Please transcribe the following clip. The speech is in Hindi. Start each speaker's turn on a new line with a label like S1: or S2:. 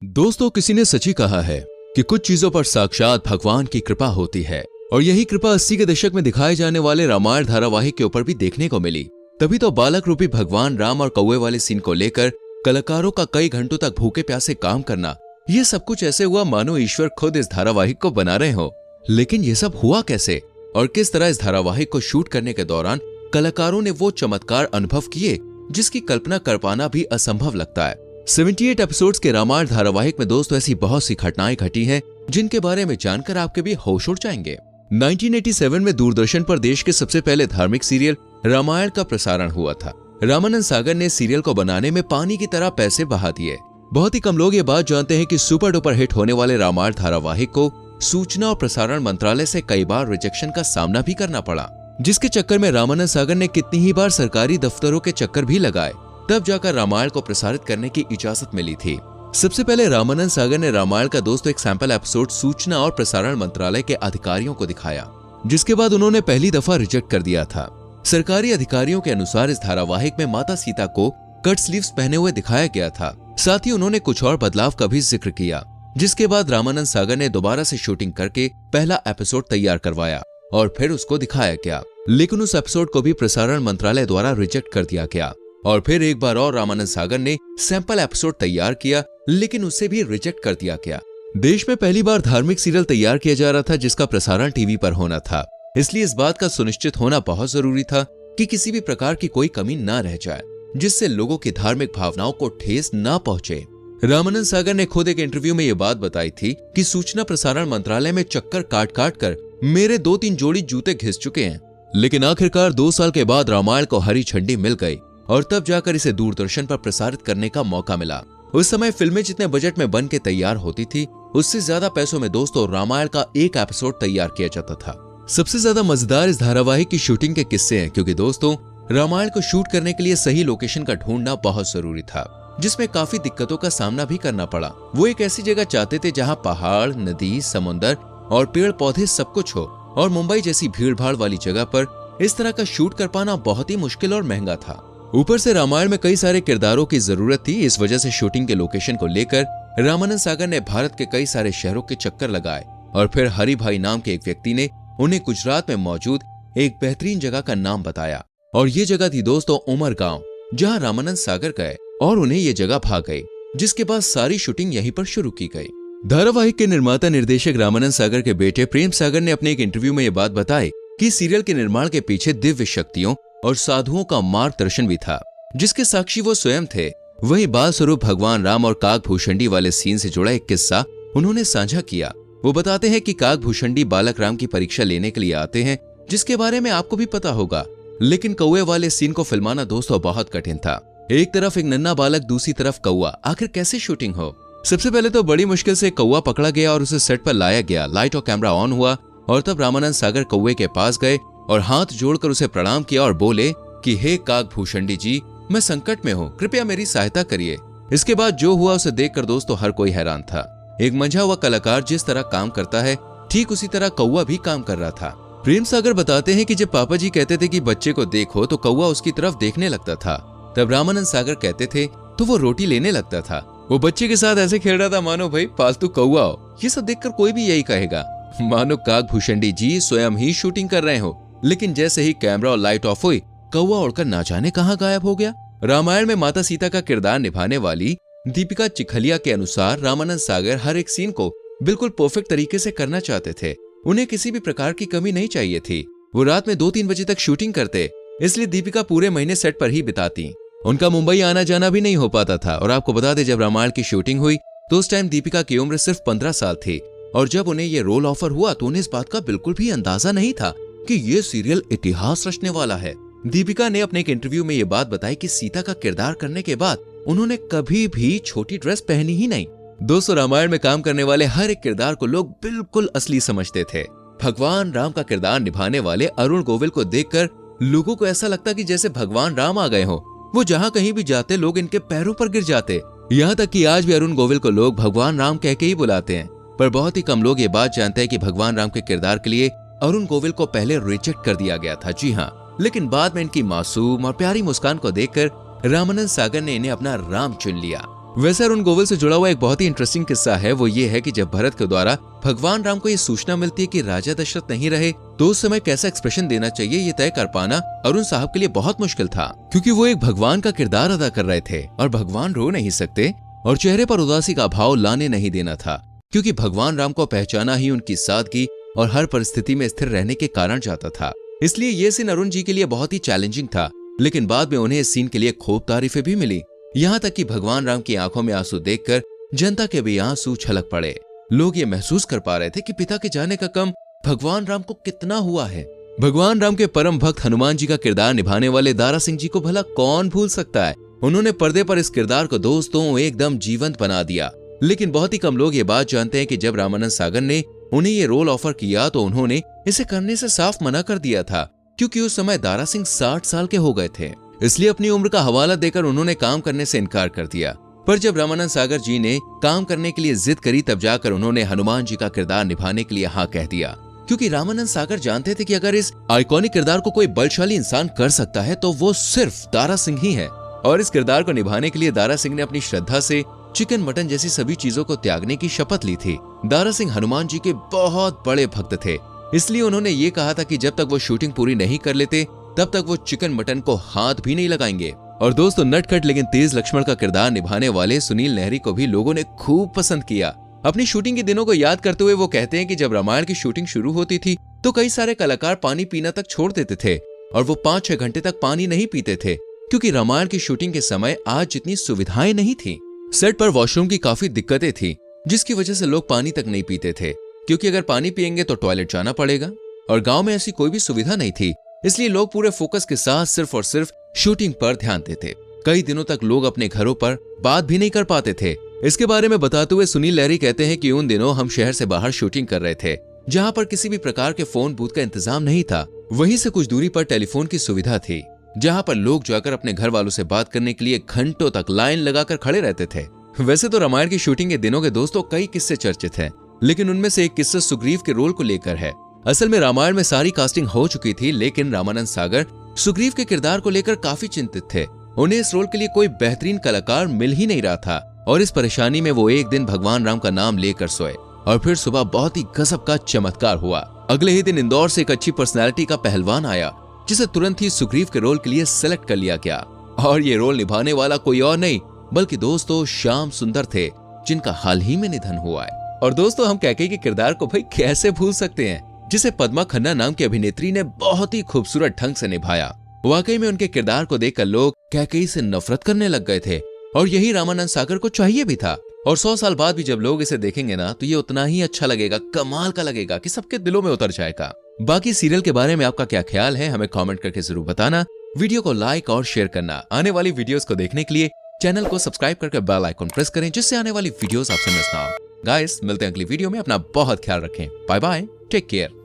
S1: दोस्तों, किसी ने सच ही कहा है कि कुछ चीजों पर साक्षात भगवान की कृपा होती है और यही कृपा 80 के दशक में दिखाए जाने वाले रामायण धारावाहिक के ऊपर भी देखने को मिली। तभी तो बालक रूपी भगवान राम और कौवे वाले सीन को लेकर कलाकारों का कई घंटों तक भूखे प्यासे काम करना, ये सब कुछ ऐसे हुआ मानो ईश्वर खुद इस धारावाहिक को बना रहे हो। लेकिन ये सब हुआ कैसे और किस तरह इस धारावाहिक को शूट करने के दौरान कलाकारों ने वो चमत्कार अनुभव किए जिसकी कल्पना कर पाना भी असंभव लगता है। 78 एपिसोड्स के रामायण धारावाहिक में दोस्तों ऐसी बहुत सी घटनाएं घटी हैं जिनके बारे में जानकर आपके भी होश उड़ जाएंगे। 1987 में दूरदर्शन पर देश के सबसे पहले धार्मिक सीरियल रामायण का प्रसारण हुआ था। रामानंद सागर ने सीरियल को बनाने में पानी की तरह पैसे बहा दिए। बहुत ही कम लोग ये बात जानते हैं कि सुपर डुपर हिट होने वाले रामायण धारावाहिक को सूचना और प्रसारण मंत्रालय से कई बार रिजेक्शन का सामना भी करना पड़ा, जिसके चक्कर में रामानंद सागर ने कितनी ही बार सरकारी दफ्तरों के चक्कर भी लगाए, तब जाकर रामायण को प्रसारित करने की इजाजत मिली थी। सबसे पहले रामानंद सागर ने रामायण का दोस्तों एक सैंपल एपिसोड सूचना और प्रसारण मंत्रालय के अधिकारियों को दिखाया, जिसके बाद उन्होंने पहली दफा रिजेक्ट कर दिया था। सरकारी अधिकारियों के अनुसार इस धारावाहिक में माता सीता को कट स्लीव्स पहने हुए दिखाया गया था। साथ ही उन्होंने कुछ और बदलाव का भी जिक्र किया, जिसके बाद रामानंद सागर ने दोबारा से शूटिंग करके पहला एपिसोड तैयार करवाया और फिर उसको दिखाया गया। लेकिन उस एपिसोड को भी प्रसारण मंत्रालय द्वारा रिजेक्ट कर दिया गया और फिर एक बार और रामानंद सागर ने सैंपल एपिसोड तैयार किया, लेकिन उसे भी रिजेक्ट कर दिया गया। देश में पहली बार धार्मिक सीरियल तैयार किया जा रहा था जिसका प्रसारण टीवी पर होना था, इसलिए इस बात का सुनिश्चित होना बहुत जरूरी था कि किसी भी प्रकार की कोई कमी ना रह जाए जिससे लोगों की धार्मिक भावनाओं को ठेस ना पहुंचे। रामानंद सागर ने खुद एक इंटरव्यू में ये बात बताई थी कि सूचना प्रसारण मंत्रालय में चक्कर काट काट कर मेरे 2-3 जोड़ी जूते घिस चुके हैं, लेकिन आखिरकार 2 साल के बाद रामायण को हरी झंडी मिल गई और तब जाकर इसे दूरदर्शन पर प्रसारित करने का मौका मिला। उस समय फिल्में जितने बजट में बन के तैयार होती थी, उससे ज्यादा पैसों में दोस्तों रामायण का एक एपिसोड तैयार किया जाता था। सबसे ज्यादा मजेदार इस धारावाहिक की शूटिंग के किस्से हैं, क्योंकि दोस्तों रामायण को शूट करने के लिए सही लोकेशन का ढूंढना बहुत जरूरी था, जिसमें काफी दिक्कतों का सामना भी करना पड़ा। वो एक ऐसी जगह चाहते थे जहाँ पहाड़, नदी, समुन्दर और पेड़ पौधे सब कुछ हो, और मुंबई जैसी भीड़ भाड़ वाली जगह पर इस तरह का शूट कर पाना बहुत ही मुश्किल और महंगा था। ऊपर से रामायण में कई सारे किरदारों की जरूरत थी। इस वजह से शूटिंग के लोकेशन को लेकर रामानंद सागर ने भारत के कई सारे शहरों के चक्कर लगाए और फिर हरि भाई नाम के एक व्यक्ति ने उन्हें गुजरात में मौजूद एक बेहतरीन जगह का नाम बताया, और ये जगह थी दोस्तों उमर गांव, जहां रामानंद सागर गए और उन्हें ये जगह भा गई, जिसके बाद सारी शूटिंग यहीं पर शुरू की गई। धारावाहिक के निर्माता निर्देशक रामानंद सागर के बेटे प्रेम सागर ने अपने एक इंटरव्यू में ये बात बताई कि सीरियल के निर्माण के पीछे दिव्य शक्तियों और साधुओं का मार्गदर्शन भी था, जिसके साक्षी वो स्वयं थे। वही बाल स्वरूप भगवान राम और काकभूषणी वाले सीन से जुड़ा एक किस्सा उन्होंने साझा किया। वो बताते हैं कि काकभूषणी बालक राम की परीक्षा लेने के लिए आते हैं, जिसके बारे में आपको भी पता होगा, लेकिन कौवे वाले सीन को फिल्माना दोस्तों बहुत कठिन था। एक तरफ एक नन्हा बालक, दूसरी तरफ कौवा, आखिर कैसे शूटिंग हो? सबसे पहले तो बड़ी मुश्किल से कौवा पकड़ा गया और उसे सेट पर लाया गया। लाइट और कैमरा ऑन हुआ और तब रामानंद सागर कौवे के पास गए और हाथ जोड़कर उसे प्रणाम किया और बोले कि हे काकभूषणी जी, मैं संकट में हूँ, कृपया मेरी सहायता करिए। इसके बाद जो हुआ उसे देखकर दोस्तों हर कोई हैरान था। एक मंझा हुआ कलाकार जिस तरह काम करता है, ठीक उसी तरह कौवा भी काम कर रहा था। प्रेम सागर बताते हैं कि जब पापा जी कहते थे कि बच्चे को देखो तो कौवा उसकी तरफ देखने लगता था, तब रामानंद सागर कहते थे तो वो रोटी लेने लगता था। वो बच्चे के साथ ऐसे खेल रहा था मानो भाई पालतू कौवा हो। ये सब देखकर कोई भी यही कहेगा, मानो काकभूषणी जी स्वयं ही शूटिंग कर रहे हो। लेकिन जैसे ही कैमरा और लाइट ऑफ हुई, कौवा उड़कर ना जाने कहां गायब हो गया। रामायण में माता सीता का किरदार निभाने वाली दीपिका चिखलिया के अनुसार रामानंद सागर हर एक सीन को बिल्कुल परफेक्ट तरीके से करना चाहते थे। उन्हें किसी भी प्रकार की कमी नहीं चाहिए थी। वो रात में 2-3 बजे तक शूटिंग करते, इसलिए दीपिका पूरे महीने सेट पर ही बिताती। उनका मुंबई आना जाना भी नहीं हो पाता था। और आपको बता दें, जब रामायण की शूटिंग हुई तो उस टाइम दीपिका की उम्र सिर्फ 15 साल थी, और जब उन्हें ये रोल ऑफर हुआ तो उन्हें इस बात का बिल्कुल भी अंदाजा नहीं था कि ये सीरियल इतिहास रचने वाला है। दीपिका ने अपने एक इंटरव्यू में ये बात बताई कि सीता का किरदार करने के बाद उन्होंने कभी भी छोटी ड्रेस पहनी ही नहीं। दोस्तों रामायण में काम करने वाले हर एक किरदार को लोग बिल्कुल असली समझते थे। भगवान राम का किरदार निभाने वाले अरुण गोविल को देखकर लोगों को ऐसा लगता कि जैसे भगवान राम आ गए हो। वो जहाँ कहीं भी जाते लोग इनके पैरों पर गिर जाते। यहाँ तक कि आज भी अरुण गोविल को लोग भगवान राम कह के ही बुलाते हैं। पर बहुत ही कम लोग ये बात जानते हैं कि भगवान राम के किरदार के लिए अरुण गोविल को पहले रिजेक्ट कर दिया गया था। जी हाँ, लेकिन बाद में इनकी मासूम और प्यारी मुस्कान को देखकर रामानंद सागर ने इन्हें अपना राम चुन लिया वैसे अरुण गोविल से जुड़ा हुआ एक बहुत ही इंटरेस्टिंग किस्सा है, वो ये है कि जब भरत के द्वारा भगवान राम को ये सूचना मिलती है कि राजा दशरथ नहीं रहे, तो उस समय कैसा एक्सप्रेशन देना चाहिए ये तय कर पाना अरुण साहब के लिए बहुत मुश्किल था, क्योंकि वो एक भगवान का किरदार अदा कर रहे थे और भगवान रो नहीं सकते और चेहरे पर उदासी का भाव लाने नहीं देना था, क्योंकि भगवान राम को पहचाना ही उनकी सादगी और हर परिस्थिति में स्थिर रहने के कारण चाहता था। इसलिए ये सीन अरुण जी के लिए बहुत ही चैलेंजिंग था, लेकिन बाद में उन्हें इस सीन के लिए खूब तारीफें भी मिली। यहाँ तक कि भगवान राम की आंखों में आंसू देखकर जनता के भी आंसू छलक पड़े। लोग ये महसूस कर पा रहे थे कि पिता के जाने का गम भगवान राम को कितना हुआ है। भगवान राम के परम भक्त हनुमान जी का किरदार निभाने वाले दारा सिंह जी को भला कौन भूल सकता है। उन्होंने पर्दे पर इस किरदार को दोस्तों एकदम जीवंत बना दिया। लेकिन बहुत ही कम लोग ये बात जानते हैं कि जब रामानंद सागर ने उन्हें ये रोल ऑफर किया तो उन्होंने इसे करने से साफ मना कर दिया था, क्योंकि उस समय दारा सिंह 60 साल के हो गए थे। इसलिए अपनी उम्र का हवाला देकर उन्होंने काम करने से इनकार कर दिया। पर जब रामानंद सागर जी ने काम करने के लिए जिद करी, तब जाकर उन्होंने हनुमान जी का किरदार निभाने के लिए हाँ कह दिया, क्योंकि रामानंद सागर जानते थे कि अगर इस आइकॉनिक किरदार को कोई बलशाली इंसान कर सकता है तो वो सिर्फ दारा सिंह ही है। और इस किरदार को निभाने के लिए दारा सिंह ने अपनी श्रद्धा से चिकन मटन जैसी सभी चीजों को त्यागने की शपथ ली थी। दारा सिंह हनुमान जी के बहुत बड़े भक्त थे, इसलिए उन्होंने ये कहा था कि जब तक वो शूटिंग पूरी नहीं कर लेते तब तक वो चिकन मटन को हाथ भी नहीं लगाएंगे। और दोस्तों, नटखट लेकिन तेज लक्ष्मण का किरदार निभाने वाले सुनील नेहरी को भी लोगों ने खूब पसंद किया। अपनी शूटिंग के दिनों को याद करते हुए वो कहते हैं कि जब रामायण की शूटिंग शुरू होती थी तो कई सारे कलाकार पानी पीना तक छोड़ देते थे और वो 5-6 घंटे तक पानी नहीं पीते थे, क्योंकि रामायण की शूटिंग के समय आज जितनी सुविधाएं नहीं थी। सेट पर वॉशरूम की काफी दिक्कतें थी, जिसकी वजह से लोग पानी तक नहीं पीते थे, क्योंकि अगर पानी पिएंगे तो टॉयलेट जाना पड़ेगा और गांव में ऐसी कोई भी सुविधा नहीं थी। इसलिए लोग पूरे फोकस के साथ सिर्फ और सिर्फ शूटिंग पर ध्यान देते। कई दिनों तक लोग अपने घरों पर बात भी नहीं कर पाते थे। इसके बारे में बताते हुए सुनील लहरी कहते हैं कि उन दिनों हम शहर से बाहर शूटिंग कर रहे थे, जहां पर किसी भी प्रकार के फोन बूथ का इंतजाम नहीं था। वहीं से कुछ दूरी पर टेलीफोन की सुविधा थी, जहां पर लोग जाकर अपने घर वालों से बात करने के लिए घंटों तक लाइन लगाकर खड़े रहते थे। वैसे तो रामायण की शूटिंग के दिनों के दोस्तों कई किस्से चर्चित हैं, लेकिन उनमें से एक किस्सा सुग्रीव के रोल को लेकर है। असल में रामायण में सारी कास्टिंग हो चुकी थी, लेकिन रामानंद सागर सुग्रीव के किरदार को लेकर काफी चिंतित थे। उन्हें इस रोल के लिए कोई बेहतरीन कलाकार मिल ही नहीं रहा था और इस परेशानी में वो एक दिन भगवान राम का नाम लेकर सोए और फिर सुबह बहुत ही गजब का चमत्कार हुआ। अगले ही दिन इंदौर से एक अच्छी पर्सनैलिटी का पहलवान आया, जिसे तुरंत ही सुग्रीव के रोल के लिए सेलेक्ट कर लिया गया। और ये रोल निभाने वाला कोई और नहीं बल्कि दोस्तों श्याम सुंदर थे, जिनका हाल ही में निधन हुआ है। और दोस्तों, हम कैकेयी के किरदार को भाई कैसे भूल सकते हैं, जिसे पद्मा खन्ना नाम की अभिनेत्री ने बहुत ही खूबसूरत ढंग से निभाया। वाकई में उनके किरदार को देखकर लोग कैकेयी से नफरत करने लग गए थे और यही रामानंद सागर को चाहिए भी था। और 100 साल बाद भी जब लोग इसे देखेंगे ना, तो ये उतना ही अच्छा लगेगा, कमाल का लगेगा कि सबके दिलों में उतर जाएगा। बाकी सीरियल के बारे में आपका क्या ख्याल है, हमें कमेंट करके जरूर बताना। वीडियो को लाइक और शेयर करना। आने वाली वीडियोस को देखने के लिए चैनल को सब्सक्राइब करके बेल आइकन प्रेस करें, जिससे आने वाली वीडियोस आपसे मिस ना हो। गाइस, मिलते हैं अगली वीडियो में। अपना बहुत ख्याल रखें। Bye bye, take care.